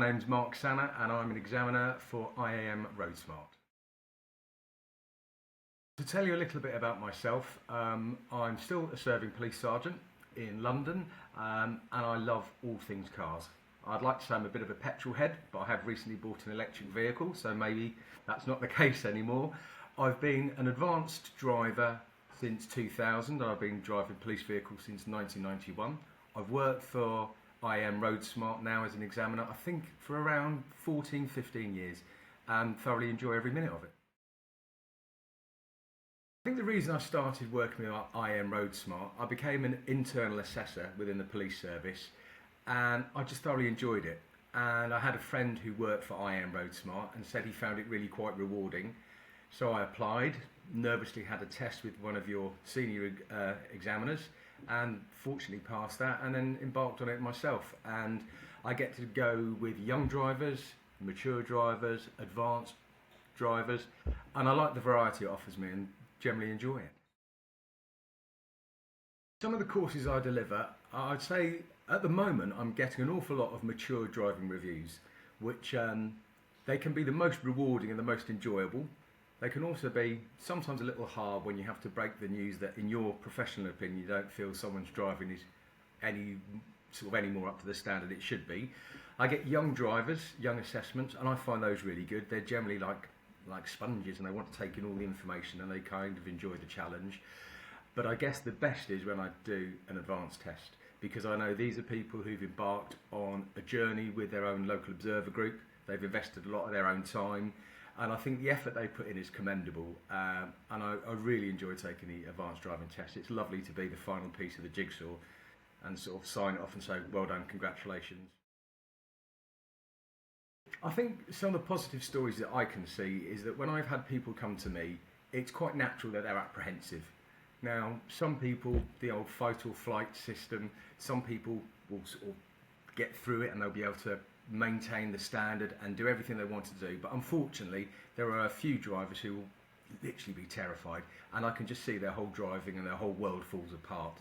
My name's Mark Sanner and I'm an examiner for IAM RoadSmart. To tell you a little bit about myself, I'm still a serving police sergeant in London and I love all things cars. I'd like to say I'm a bit of a petrol head, but I have recently bought an electric vehicle, so maybe that's not the case anymore. I've been an advanced driver since 2000. I've been driving police vehicles since 1991. I've worked for IAM RoadSmart now as an examiner, I think for around 14-15 years, and thoroughly enjoy every minute of it. I think the reason I started working with IAM RoadSmart, I became an internal assessor within the police service and I just thoroughly enjoyed it. And I had a friend who worked for IAM RoadSmart and said he found it really quite rewarding. So I applied, nervously had a test with one of your senior examiners and fortunately passed that, and then embarked on it myself. And I get to go with young drivers, mature drivers, advanced drivers, and I like the variety it offers me and generally enjoy it. Some of the courses I deliver, I'd say at the moment I'm getting an awful lot of mature driving reviews, which they can be the most rewarding and the most enjoyable. They can also be sometimes a little hard when you have to break the news that in your professional opinion you don't feel someone's driving is any more up to the standard it should be. I get young drivers, young assessments, and I find those really good. They're generally like sponges and they want to take in all the information and they kind of enjoy the challenge. But I guess the best is when I do an advanced test, because I know these are people who've embarked on a journey with their own local observer group. They've invested a lot of their own time, and I think the effort they put in is commendable, and I really enjoy taking the advanced driving test. It's lovely to be the final piece of the jigsaw and sort of sign it off and say, well done, congratulations. I think some of the positive stories that I can see is that when I've had people come to me, it's quite natural that they're apprehensive. Now, some people, the old fight or flight system, some people will sort of get through it and they'll be able to maintain the standard and do everything they want to do. But unfortunately, there are a few drivers who will literally be terrified, and I can just see their whole driving and their whole world falls apart.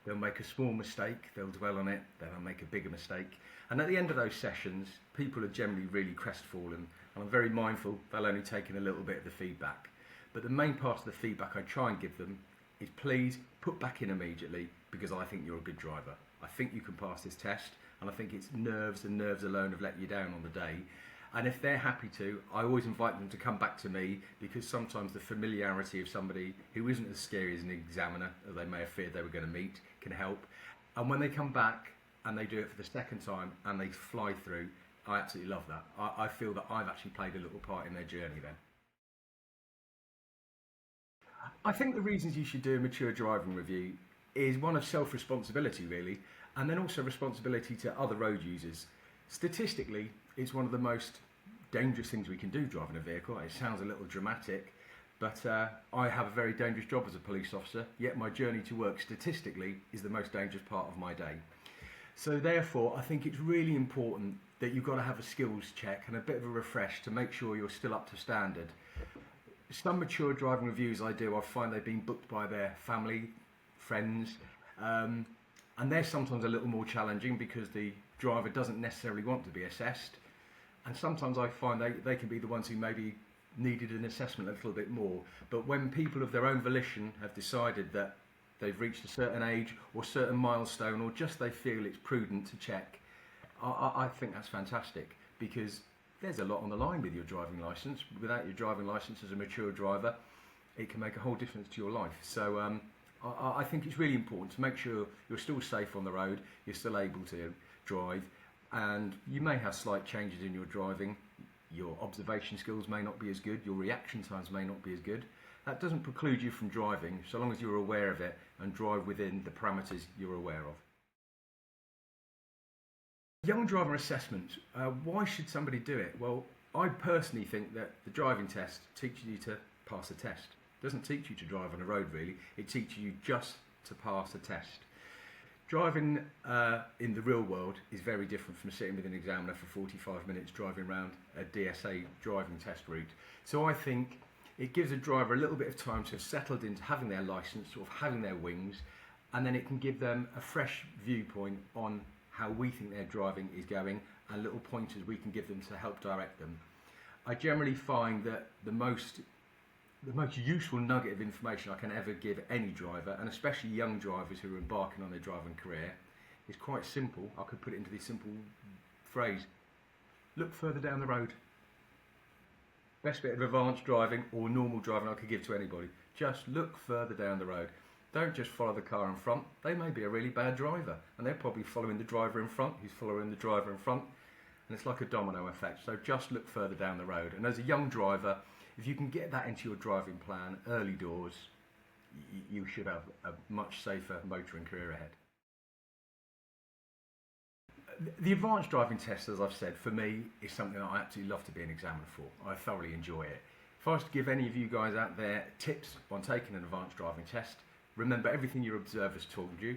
They'll make a small mistake, they'll dwell on it, then they'll make a bigger mistake. And at the end of those sessions, people are generally really crestfallen, and I'm very mindful they'll only take in a little bit of the feedback. But the main part of the feedback I try and give them is please put back in immediately, because I think you're a good driver. I think you can pass this test, and I think it's nerves and nerves alone have let you down on the day. And if they're happy to, I always invite them to come back to me, because sometimes the familiarity of somebody who isn't as scary as an examiner as they may have feared they were going to meet can help. And when they come back and they do it for the second time and they fly through, I absolutely love that. I feel that I've actually played a little part in their journey then. I think the reasons you should do a mature driving review is one of self-responsibility really, and then also responsibility to other road users. Statistically, it's one of the most dangerous things we can do, driving a vehicle. It sounds a little dramatic, but I have a very dangerous job as a police officer, yet my journey to work statistically is the most dangerous part of my day. So therefore, I think it's really important that you've got to have a skills check and a bit of a refresh to make sure you're still up to standard. Some mature driving reviews I do, I find they've been booked by their family, friends, and they're sometimes a little more challenging because the driver doesn't necessarily want to be assessed. And sometimes I find they can be the ones who maybe needed an assessment a little bit more. But when people of their own volition have decided that they've reached a certain age or certain milestone, or just they feel it's prudent to check, I think that's fantastic, because there's a lot on the line with your driving licence. Without your driving licence as a mature driver, it can make a whole difference to your life. So I think it's really important to make sure you're still safe on the road, you're still able to drive, and you may have slight changes in your driving. Your observation skills may not be as good, your reaction times may not be as good. That doesn't preclude you from driving, so long as you're aware of it and drive within the parameters you're aware of. Young driver assessment, why should somebody do it? Well, I personally think that the driving test teaches you to pass a test. It doesn't teach you to drive on a road really, it teaches you just to pass a test. Driving in the real world is very different from sitting with an examiner for 45 minutes driving around a DSA driving test route. So I think it gives a driver a little bit of time to have settled into having their licence, sort of having their wings, and then it can give them a fresh viewpoint on how we think their driving is going and little pointers we can give them to help direct them. I generally find that the most useful nugget of information I can ever give any driver, and especially young drivers who are embarking on their driving career, is quite simple. I could put it into this simple phrase: look further down the road. Best bit of advanced driving or normal driving I could give to anybody. Just look further down the road. Don't just follow the car in front. They may be a really bad driver, and they're probably following the driver in front who's following the driver in front, and it's like a domino effect. So just look further down the road. And as a young driver, if you can get that into your driving plan early doors, you should have a much safer motoring career ahead. The advanced driving test, as I've said, for me is something I absolutely love to be an examiner for. I thoroughly enjoy it. If I was to give any of you guys out there tips on taking an advanced driving test, remember everything your observers told you.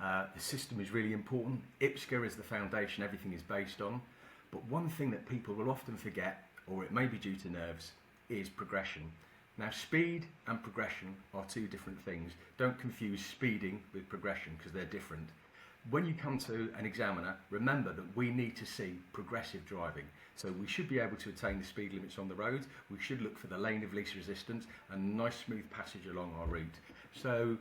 The system is really important. IPSCA is the foundation everything is based on. But one thing that people will often forget, or it may be due to nerves, is progression. Now, speed and progression are two different things. Don't confuse speeding with progression, because they're different. When you come to an examiner, remember that we need to see progressive driving. So we should be able to attain the speed limits on the roads. We should look for the lane of least resistance and nice smooth passage along our route. So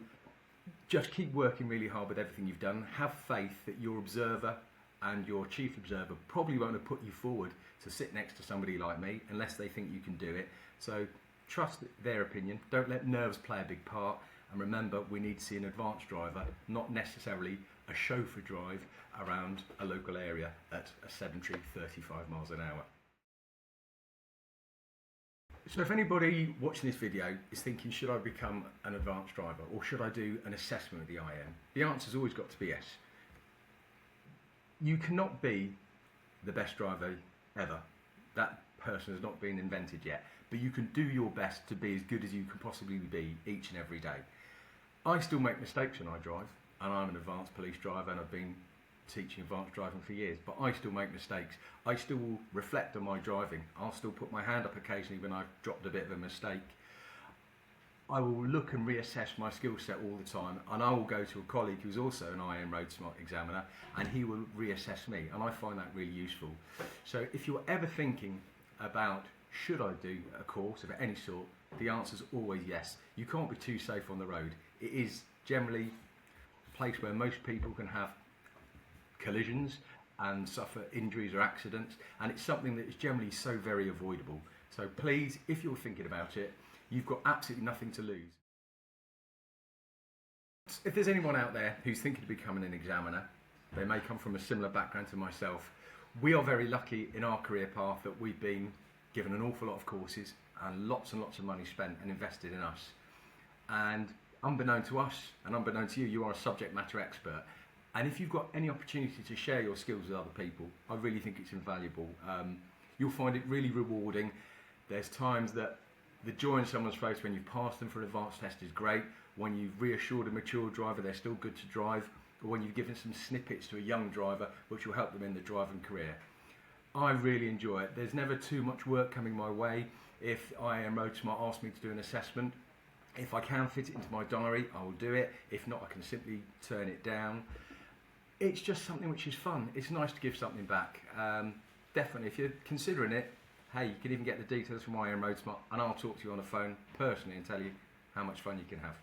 just keep working really hard with everything you've done. Have faith that your observer and your chief observer probably won't have put you forward to sit next to somebody like me unless they think you can do it. So trust their opinion. Don't let nerves play a big part. And remember, we need to see an advanced driver, not necessarily a chauffeur drive around a local area at a sedentary 35 miles an hour. So if anybody watching this video is thinking, should I become an advanced driver or should I do an assessment with the IAM? The answer's always got to be yes. You cannot be the best driver ever. That person has not been invented yet, but you can do your best to be as good as you can possibly be each and every day. I still make mistakes when I drive, and I'm an advanced police driver and I've been teaching advanced driving for years, but I still make mistakes. I still will reflect on my driving. I'll still put my hand up occasionally when I've dropped a bit of a mistake. I will look and reassess my skill set all the time, and I will go to a colleague who's also an IAM RoadSmart Examiner, and he will reassess me, and I find that really useful. So if you're ever thinking about should I do a course of any sort, the answer is always yes. You can't be too safe on the road. It is generally a place where most people can have collisions and suffer injuries or accidents, and it's something that is generally so very avoidable. So please, if you're thinking about it, you've got absolutely nothing to lose. If there's anyone out there who's thinking of becoming an examiner, they may come from a similar background to myself. We are very lucky in our career path that we've been given an awful lot of courses and lots of money spent and invested in us. And unbeknown to us and unbeknown to you, you are a subject matter expert. And if you've got any opportunity to share your skills with other people, I really think it's invaluable. You'll find it really rewarding. There's times that the joy in someone's face when you've passed them for an advanced test is great. When you've reassured a mature driver they're still good to drive, or when you've given some snippets to a young driver which will help them in the driving career. I really enjoy it. There's never too much work coming my way. If IAM RoadSmart asks me to do an assessment, if I can fit it into my diary, I will do it. If not, I can simply turn it down. It's just something which is fun. It's nice to give something back. Definitely, if you're considering it, hey, you can even get the details from IAM RoadSmart, and I'll talk to you on the phone personally and tell you how much fun you can have.